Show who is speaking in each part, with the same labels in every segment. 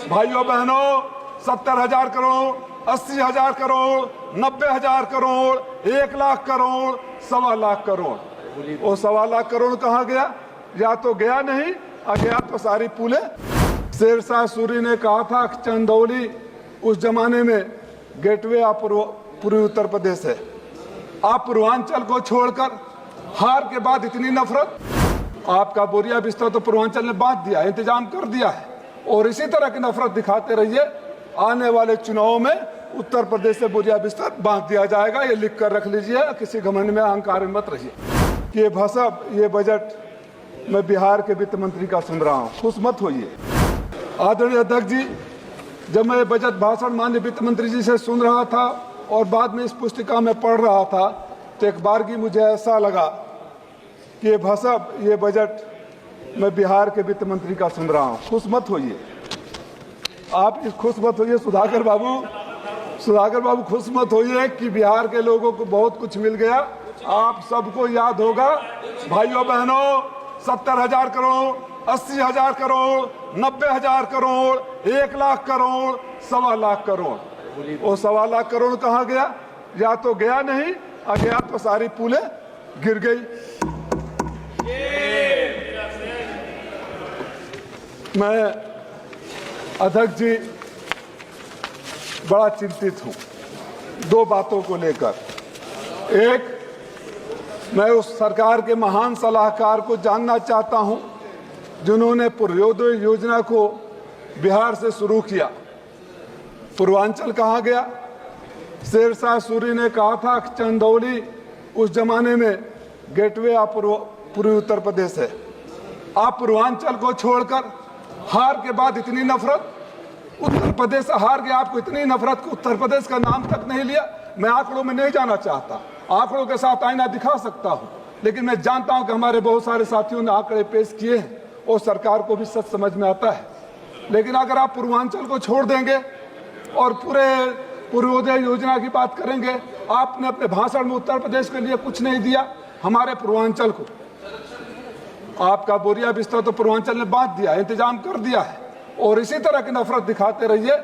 Speaker 1: भाइयों बहनों, 70,000 करोड़, 80,000 करोड़, 90,000 करोड़, 1 लाख करोड़, 1.25 लाख करोड़। वो 1.25 लाख करोड़ कहाँ गया? या तो गया नहीं, गया तो सारी पुलें। शेरशाह सूरी ने कहा था कि चंदौली उस जमाने में गेटवे ऑफ पूर्वी उत्तर प्रदेश है। आप पूर्वांचल को छोड़कर हार के बाद इतनी नफरत, आपका बोरिया बिस्तर तो पूर्वांचल ने बांट दिया, इंतजाम कर दिया है, और इसी तरह की नफरत दिखाते रहिए। आने वाले चुनाव में उत्तर प्रदेश से बोरिया बिस्तर बांट दिया जाएगा, ये लिख कर रख लीजिए। किसी घमंड में अहंकार में मत रहिए। ये भसब, ये बजट मैं बिहार के वित्त मंत्री का सुन रहा हूँ, खुश मत होइए। आदरणीय अध्यक्ष जी, जब मैं बजट भाषण माननीय वित्त मंत्री जी से सुन रहा था और बाद में इस पुस्तिका में पढ़ रहा था, तो एक बार की मुझे ऐसा लगा कि ये भसब, ये बजट मैं बिहार के वित्त मंत्री का सुन रहा हूँ, खुश मत होइए। आप इस खुश मत होइए सुधाकर बाबू खुश मत होइए कि बिहार के लोगों को बहुत कुछ मिल गया। आप सबको याद होगा भाइयों बहनों, 70,000 करोड़, 80,000 करोड़, 90,000 करोड़, 1 लाख करोड़, 1.25 लाख करोड़। वो 1.25 लाख करोड़ कहाँ गया? या तो गया नहीं, गया तो सारी पुलें गिर गई। मैं अध्यक्ष जी बड़ा चिंतित हूं 2 बातों को लेकर। एक, मैं उस सरकार के महान सलाहकार को जानना चाहता हूं जिन्होंने पूर्वोदय योजना को बिहार से शुरू किया। पूर्वांचल कहाँ गया? शेरशाह सूरी ने कहा था कि चंदौली उस जमाने में गेटवे ऑफ पूर्वी उत्तर प्रदेश है। आप पूर्वांचल को छोड़कर हार के बाद इतनी नफरत, उत्तर प्रदेश से हार गया, आपको इतनी नफरत कि उत्तर प्रदेश का नाम तक नहीं लिया। मैं आंकड़ों में नहीं जाना चाहता, आंकड़ों के साथ आईना दिखा सकता हूं, लेकिन मैं जानता हूं कि हमारे बहुत सारे साथियों ने आंकड़े पेश किए हैं और सरकार को भी सच समझ में आता है। लेकिन अगर आप पूर्वांचल को छोड़ देंगे और पूरे पूर्वोदय योजना की बात करेंगे, आपने अपने भाषण में उत्तर प्रदेश के लिए कुछ नहीं दिया, हमारे पूर्वांचल को। आपका बोरिया बिस्तर तो पूर्वांचल ने बांट दिया, इंतजाम कर दिया है, और इसी तरह की नफरत दिखाते रहिए।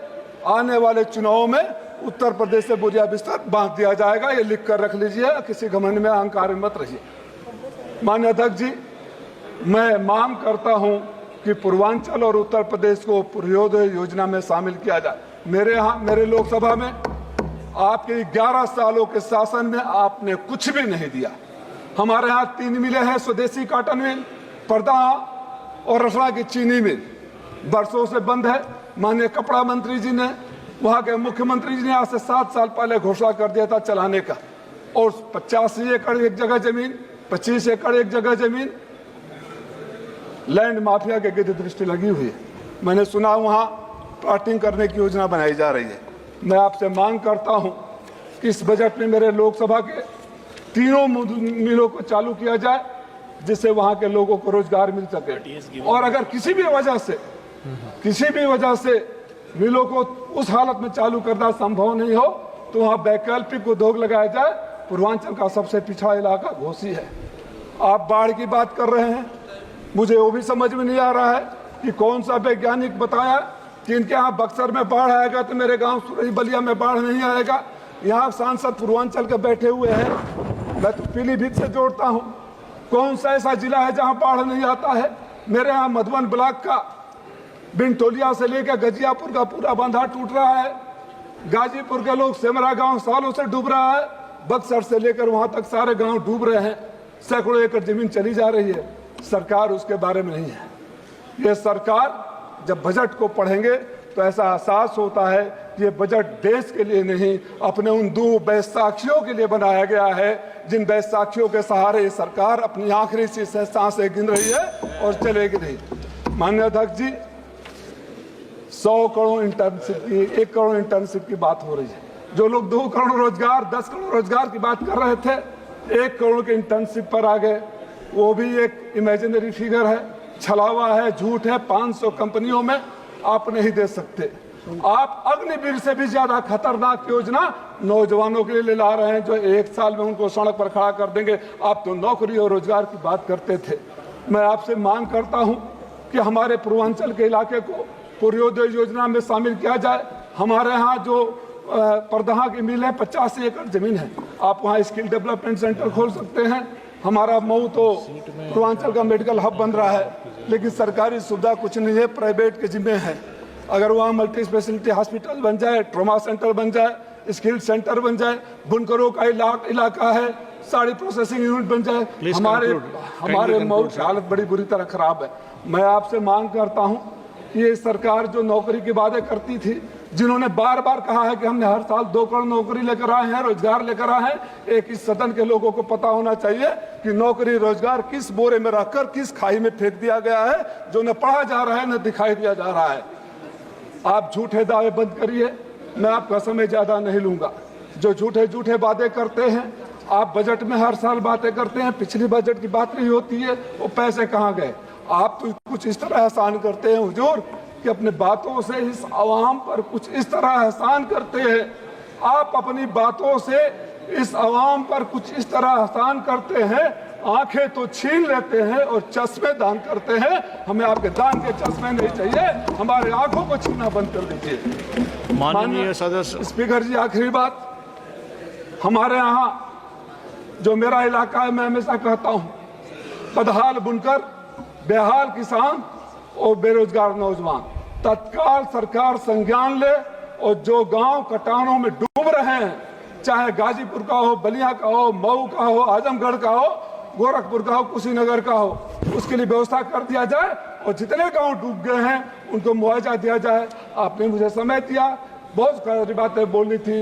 Speaker 1: आने वाले चुनाव में उत्तर प्रदेश से बोरिया बिस्तर बांट दिया जाएगा, ये लिख कर रख लीजिए। किसी घमंड में अहंकार में मत रहिए। माननीय अध्यक्ष जी, मैं मांग करता हूं कि पूर्वांचल और उत्तर प्रदेश को पूर्वोदय योजना में शामिल किया जाए। मेरे लोकसभा में आपके 11 सालों के शासन में आपने कुछ भी नहीं दिया। हमारे यहाँ 3 मिलें हैं, स्वदेशी कॉटन मिल, पर्दा और रसड़ा की चीनी मिल, बरसों से बंद है। माननीय कपड़ा मंत्री जी ने, वहाँ के मुख्यमंत्री जी ने आज से 7 साल पहले घोषणा कर दिया था चलाने का, और 85 एकड़ एक जगह जमीन, 25 एकड़ एक जगह जमीन लैंड माफिया के गिरद दृष्टि लगी हुई है। मैंने सुना वहाँ प्लाटिंग करने की योजना बनाई जा रही है। मैं आपसे मांग करता हूँ कि इस बजट में मेरे लोकसभा के 3 मिलों को चालू किया जाए, जिससे वहाँ के लोगों को रोजगार मिल सके। और अगर किसी भी वजह से मिलों को उस हालत में चालू करना संभव नहीं हो, तो वहाँ वैकल्पिक उद्योग लगाया जाए। पूर्वांचल का सबसे पिछड़ा इलाका घोसी है। आप बाढ़ की बात कर रहे हैं, मुझे वो भी समझ में नहीं आ रहा है कि कौन सा वैज्ञानिक बताया कि इनके यहाँ बक्सर में बाढ़ आएगा तो मेरे गांव सुरई बलिया में बाढ़ नहीं आएगा। यहाँ सांसद पूर्वांचल के बैठे हुए हैं, मैं तो पीलीभीत से जोड़ता हूँ। कौन सा ऐसा जिला है जहाँ बाढ़ नहीं आता है? मेरे यहाँ मधुबन ब्लॉक का बिनटोलिया से लेकर गजियापुर का पूरा बांधा टूट रहा है। गाजीपुर के लोग सेमरा गांव सालों से डूब रहा है। बक्सर से लेकर वहां तक सारे गांव डूब रहे हैं। सैकड़ों एकड़ जमीन चली जा रही है। सरकार उसके बारे में नहीं है। ये सरकार जब बजट को पढ़ेंगे तो ऐसा एहसास होता है कि ये बजट देश के लिए नहीं, अपने उन 2 बैसाखियों के लिए बनाया गया है, जिन बैसाखियों के सहारे ये सरकार अपनी आखिरी सी सांसें गिन रही है और चलेगी नहीं। माननीय अध्यक्ष जी, 100 करोड़ इंटर्नशिप की, 1 करोड़ इंटर्नशिप की बात हो रही है। जो लोग 2 करोड़ रोजगार, 10 करोड़ रोजगार की बात कर रहे थे, 1 करोड़ के इंटर्नशिप पर आ गए। वो भी एक इमेजिनरी फिगर है, छलावा है, झूठ है। 500 कंपनियों में आप नहीं दे सकते। आप अग्निवीर से भी ज्यादा खतरनाक योजना नौजवानों के लिए ला रहे हैं, जो 1 साल में उनको सड़क पर खड़ा कर देंगे। आप तो नौकरी और रोजगार की बात करते थे। मैं आपसे मांग करता हूं कि हमारे पूर्वांचल के इलाके को पूर्वोदय योजना में शामिल किया जाए। हमारे यहाँ जो परदहा की मिल है 85 एकड़ जमीन है, आप वहाँ स्किल डेवलपमेंट सेंटर खोल सकते हैं। हमारा मऊ तो पूर्वांचल का मेडिकल हब बन रहा है, लेकिन सरकारी सुविधा कुछ नहीं है, प्राइवेट के जिम्मे है। अगर वहाँ मल्टी स्पेशलिटी हॉस्पिटल बन जाए, ट्रॉमा सेंटर बन जाए, स्किल सेंटर बन जाए, बुनकरों का इलाका है, साड़ी प्रोसेसिंग यूनिट बन जाए, हमारे मऊ की हालत बड़ी बुरी तरह खराब है। मैं आपसे मांग करता हूँ कि ये सरकार जो नौकरी के वादे करती थी, जिन्होंने बार बार कहा है कि हमने हर साल 2 करोड़ नौकरी लेकर आए हैं, रोजगार लेकर आए हैं, एक इस सदन के लोगों को पता होना चाहिए कि नौकरी रोजगार किस बोरे में रखकर किस खाई में फेंक दिया गया है, जो न पढ़ा जा रहा है न दिखाई दिया जा रहा है। आप झूठे दावे बंद करिए, मैं आपका समय ज्यादा नहीं लूंगा। जो झूठे वादे करते हैं, आप बजट में हर साल बातें करते हैं, पिछली बजट की बात नहीं होती है, वो पैसे कहाँ गए? आप तो कुछ इस तरह एहसान करते हैं हुजूर कि अपने बातों से इस अवाम पर कुछ इस तरह एहसान करते हैं, आप अपनी बातों से इस अवाम पर कुछ इस तरह एहसान करते हैं, आंखें तो छीन लेते हैं और चश्मे दान करते हैं। हमें आपके दान के चश्मे नहीं चाहिए, हमारे आंखों को छीनना बंद कर दीजिए।
Speaker 2: माननीय सदस्य
Speaker 1: स्पीकर जी, आखिरी बात, हमारे यहाँ जो मेरा इलाका है, मैं हमेशा कहता हूँ, बदहाल बुनकर, बेहाल किसान और बेरोजगार नौजवान, तत्काल सरकार संज्ञान ले और जो गांव कटानों में डूब रहे हैं, चाहे गाजीपुर का हो, बलिया का हो, मऊ का हो, आजमगढ़ का हो, गोरखपुर का हो, कुशीनगर का हो, उसके लिए व्यवस्था कर दिया जाए और जितने गांव डूब गए हैं उनको मुआवजा दिया जाए। आपने मुझे समय दिया, बहुत सारी बातें बोलनी थी,